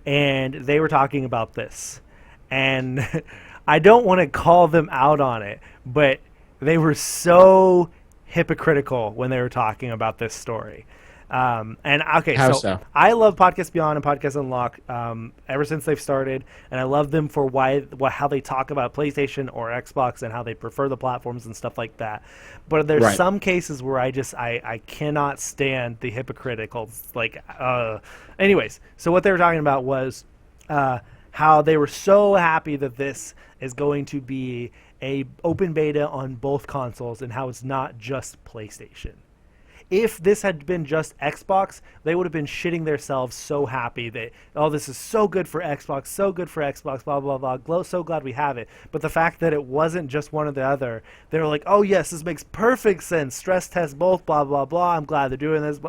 and they were talking about this. And I don't want to call them out on it, but they were so hypocritical when they were talking about this story. How so? I love Podcast Beyond and Podcast Unlock ever since they've started, and I love them for how they talk about PlayStation or Xbox and how they prefer the platforms and stuff like that. But there's some cases where I cannot stand the hypocritical. Anyways, so what they were talking about was how they were so happy that this is going to be a open beta on both consoles and how it's not just PlayStation. If this had been just Xbox, they would have been shitting themselves so happy that, oh, this is so good for Xbox, blah, blah, blah, so glad we have it. But the fact that it wasn't just one or the other, they were like, oh, yes, this makes perfect sense. Stress test both, blah, blah, blah. I'm glad they're doing this.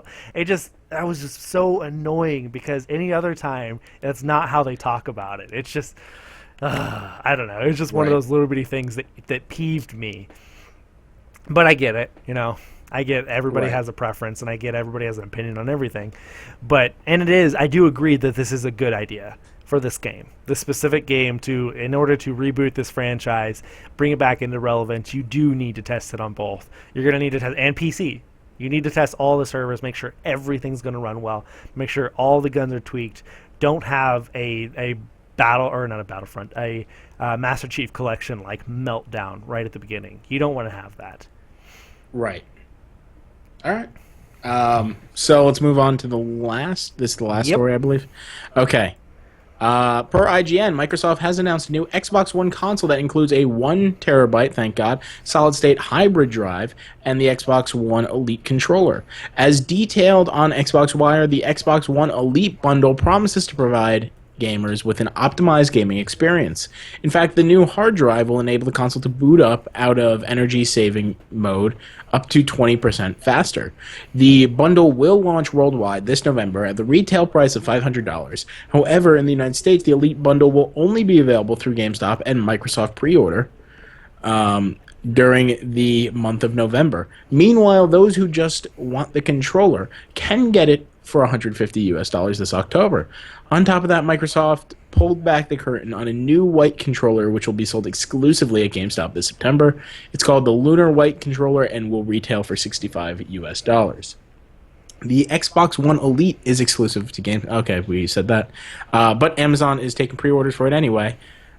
That was just so annoying because any other time, that's not how they talk about it. It's just, I don't know. It's just one of those little bitty things that peeved me. But I get it, I get everybody has a preference, and I get everybody has an opinion on everything. I do agree that this is a good idea for this game. This specific game, in order to reboot this franchise, bring it back into relevance, you do need to test it on both. You're going to need to test, and PC. You need to test all the servers, make sure everything's going to run well, make sure all the guns are tweaked. Don't have a Master Chief Collection like meltdown right at the beginning. You don't want to have that. Right. All right. So let's move on to the last story, I believe. Okay. Per IGN, Microsoft has announced a new Xbox One console that includes a 1 terabyte, thank God, solid-state hybrid drive and the Xbox One Elite controller. As detailed on Xbox Wire, the Xbox One Elite bundle promises to provide gamers with an optimized gaming experience. In fact, the new hard drive will enable the console to boot up out of energy-saving mode up to 20% faster. The bundle will launch worldwide this November at the retail price of $500. However, in the United States, the Elite bundle will only be available through GameStop and Microsoft Preorder during the month of November. Meanwhile, those who just want the controller can get it for $150 this October. On top of that, Microsoft pulled back the curtain on a new white controller which will be sold exclusively at GameStop this September. It's called the Lunar White controller and will retail for $65. The Xbox One Elite is exclusive to Game. Okay, we said that. But Amazon is taking pre-orders for it anyway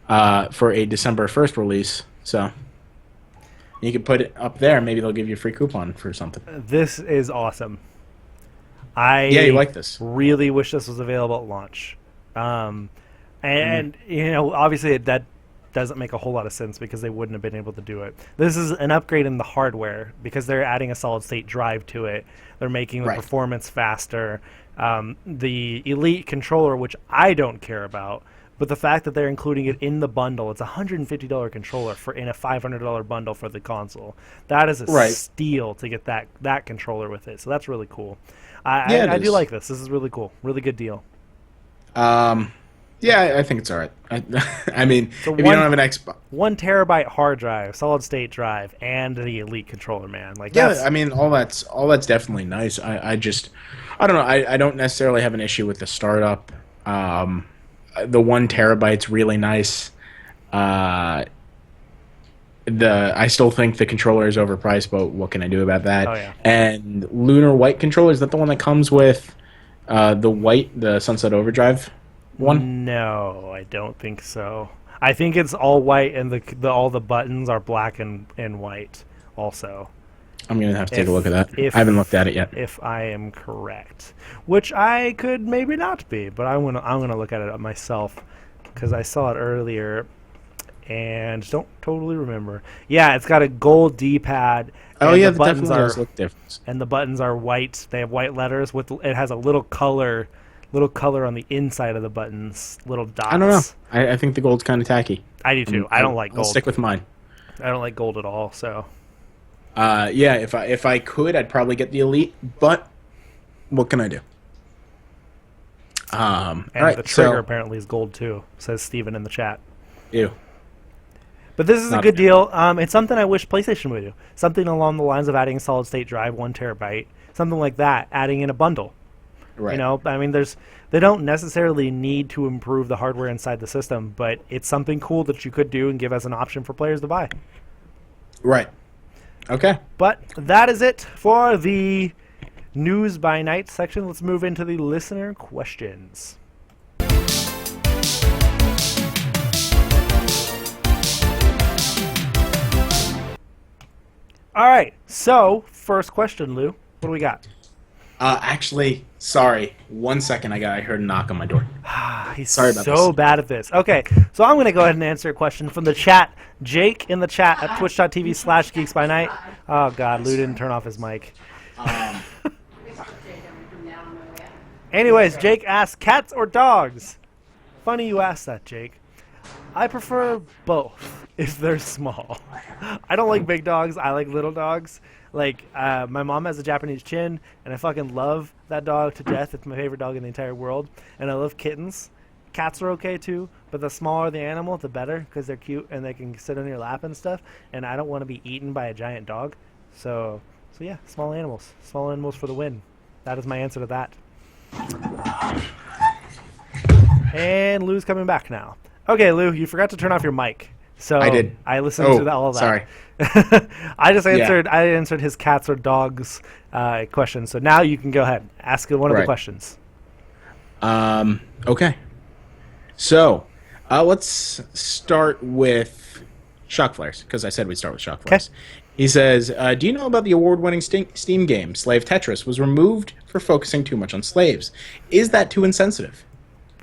for a December 1st release. So you can put it up there. Maybe they'll give you a free coupon for something. This is awesome. You like this. Really wish this was available at launch. Obviously that doesn't make a whole lot of sense because they wouldn't have been able to do it. This is an upgrade in the hardware because they're adding a solid-state drive to it. They're making the performance faster. The Elite controller, which I don't care about, but the fact that they're including it in the bundle, it's a $150 controller in a $500 bundle for the console. That is a steal to get that controller with it. So that's really cool. I do like this. This is really cool. Really good deal. I think it's all right. I mean, if you don't have an Xbox, 1 terabyte hard drive, solid state drive, and the Elite controller, man. all that's definitely nice. I don't know. I don't necessarily have an issue with the startup. The 1 terabyte's really nice. I still think the controller is overpriced, but what can I do about that? Oh, yeah. And Lunar White controller, is that the one that comes with the Sunset Overdrive one? No, I don't think so. I think it's all white, and all the buttons are black and white also. I'm going to have to take a look at that. I haven't looked at it yet. If I am correct. Which I could maybe not be, but I'm gonna look at it myself because I saw it earlier and don't totally remember. Yeah, it's got a gold D-pad. Oh yeah, the buttons does look different. And the buttons are white. They have white letters it has a little color on the inside of the buttons, little dots. I don't know. I think the gold's kind of tacky. I do too. I don't like gold. I'll stick with mine. I don't like gold at all, so. If I could, I'd probably get the Elite, but what can I do? And the trigger apparently is gold too, says Steven in the chat. Ew. But this is a good deal. It's something I wish PlayStation would do. Something along the lines of adding a solid-state drive, 1 terabyte, something like that, adding in a bundle. Right. You know, I mean, they don't necessarily need to improve the hardware inside the system, but it's something cool that you could do and give as an option for players to buy. Right. Okay. But that is it for the News by Night section. Let's move into the listener questions. All right. So, first question, Lou. What do we got? Actually, sorry. 1 second. I heard a knock on my door. He's sorry about so this. bad at this. Okay, so I'm going to go ahead and answer a question from the chat. Jake in the chat at twitch.tv/geeksbynight. Oh, God, Lou didn't turn off his mic. Anyways, Jake asks, cats or dogs? Funny you asked that, Jake. I prefer both if they're small. I don't like big dogs. I like little dogs. Like, my mom has a Japanese Chin, and I fucking love that dog to death. It's my favorite dog in the entire world. And I love kittens. Cats are okay, too, but the smaller the animal, the better, because they're cute and they can sit on your lap and stuff. And I don't want to be eaten by a giant dog. So yeah, small animals. Small animals for the win. That is my answer to that. And Lou's coming back now. Okay, Lou, you forgot to turn off your mic. So I did. I listened to all of that. Sorry. I just answered. Yeah. I answered his cats or dogs question. So now you can go ahead, ask one of the questions. Okay. So let's start with shock flares, because I said we'd start with shock flares. Okay. He says, do you know about the award-winning Steam game Slave Tetris was removed for focusing too much on slaves? Is that too insensitive?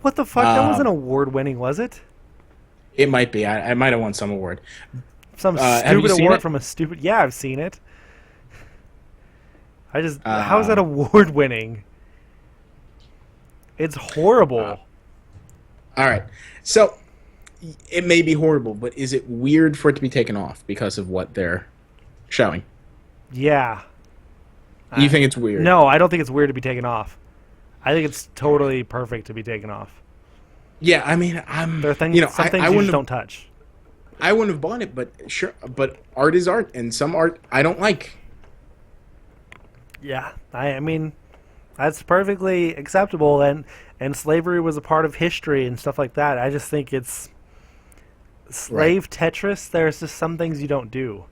What the fuck? That wasn't award-winning, was it? It might be. I might have won some award. Some stupid award from a stupid... Yeah, I've seen it. How is that award-winning? It's horrible. All right. So, it may be horrible, but is it weird for it to be taken off because of what they're showing? Yeah. You think it's weird? No, I don't think it's weird to be taken off. I think it's totally perfect to be taken off. Yeah, I mean, there are things, some things you just don't touch. I wouldn't have bought it, but sure. But art is art, and some art I don't like. Yeah, I mean, that's perfectly acceptable, and slavery was a part of history and stuff like that. I just think it's slave Tetris. There's just some things you don't do.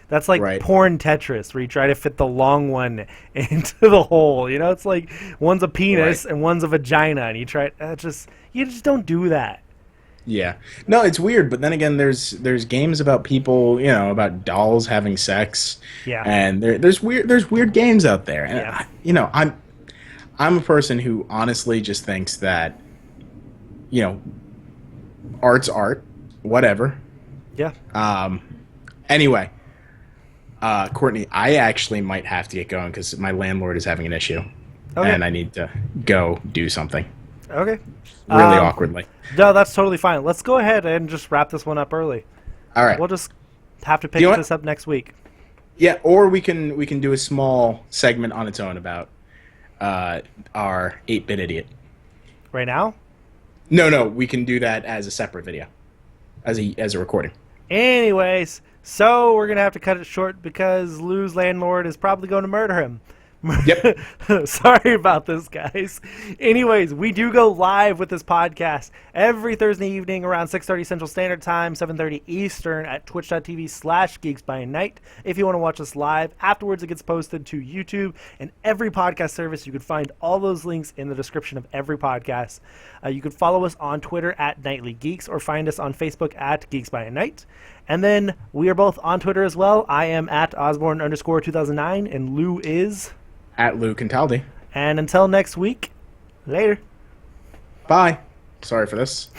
That's like porn Tetris, where you try to fit the long one into the hole. You know, it's like one's a penis and one's a vagina, and you try. You just don't do that. Yeah, no, it's weird. But then again, there's games about people, about dolls having sex. Yeah, and there's weird games out there. And I'm a person who honestly just thinks that, art's art, whatever. Yeah. Anyway. Courtney, I actually might have to get going because my landlord is having an issue, and I need to go do something. Okay. Really awkwardly. No, that's totally fine. Let's go ahead and just wrap this one up early. All right. We'll just have to pick this up next week. Yeah, or we can do a small segment on its own about our 8-bit idiot. Right now? No, we can do that as a separate video, as a recording. Anyways. So we're going to have to cut it short because Lou's landlord is probably going to murder him. Yep. Sorry about this, guys. Anyways, we do go live with this podcast every Thursday evening around 6:30 Central Standard Time, 7:30 Eastern at twitch.tv/geeksbynight. If you want to watch us live, afterwards it gets posted to YouTube and every podcast service. You can find all those links in the description of every podcast. You can follow us on Twitter at Nightly Geeks or find us on Facebook at Geeks by Night. And then we are both on Twitter as well. I am at Osborne_2009 and Lou is... at Lou Cantaldi. And until next week, later. Bye. Sorry for this.